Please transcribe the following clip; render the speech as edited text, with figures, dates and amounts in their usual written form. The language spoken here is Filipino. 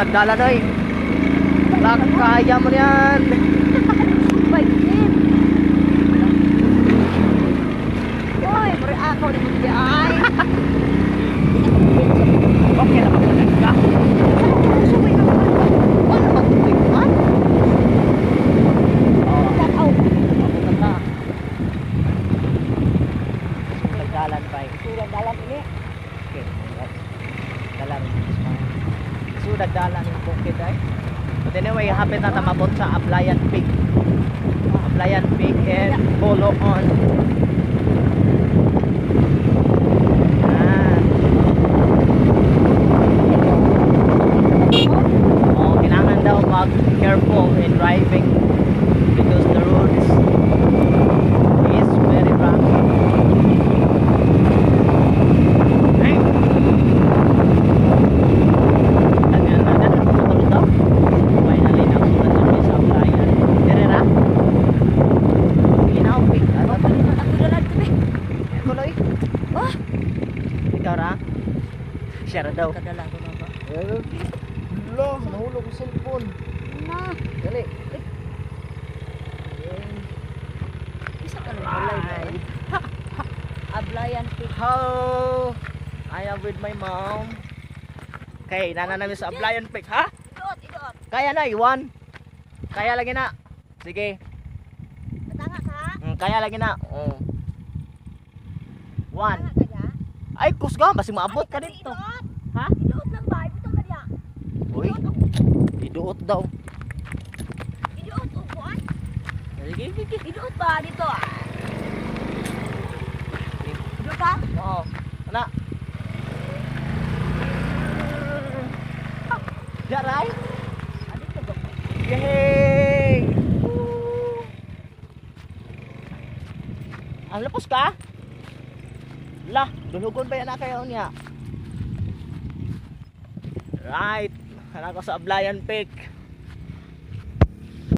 dagdalan oy. Lak kaya mo yan. Pagkit. Uy, mura ako ni mo ay. Okay na magdalag ka. Suwi na. Wala ba tubig man? Tataw. Ako kata. Dagdalan pa eh. Suran dalam ini. Okay. Dalan. So dagdalan yung bukid ay. But anyway, hapit na tamabot sa Ablayan Peak. Ablayan Peak and Bolo on. Oh, kailangan daw mag-careful in driving because the road is very rocky. Hey! Tangan na na, motor daw. Finally, nagsulat kami sa Ablayan. Direra? Ginaw, Pik. Ano ba? Aku dalam tu be. Kuloy? Wah, Ikaw ra? Siya ra daw. kadalang ko na ba. Lo, nahulog ang cellphone. Na, Dali. isa ka lang balay. Ablayan Peak. Hello, I am with my mom. Okay, nana namin sa Ablayan Peak, ha? Idot, idot. Kaya na, Iwan. Kaya lagi na. Sige, Tanga ka? kaya lagi na. Oh. One. Tanga ka ya? Ay, kusga, basi maabot ka dito. Idot. Ha? Idot lang ba? Ito ka diya. Uy, iduot daw. Idot upuan. Sige, sige. Idot ba dito? Idot ka? Oo. Ana. Jaray? Adit ka ba? Yay! Ang lapos ka? Lah, dulugon pa yan na kayo niya. Right, anak ko sa Ablayan Peak.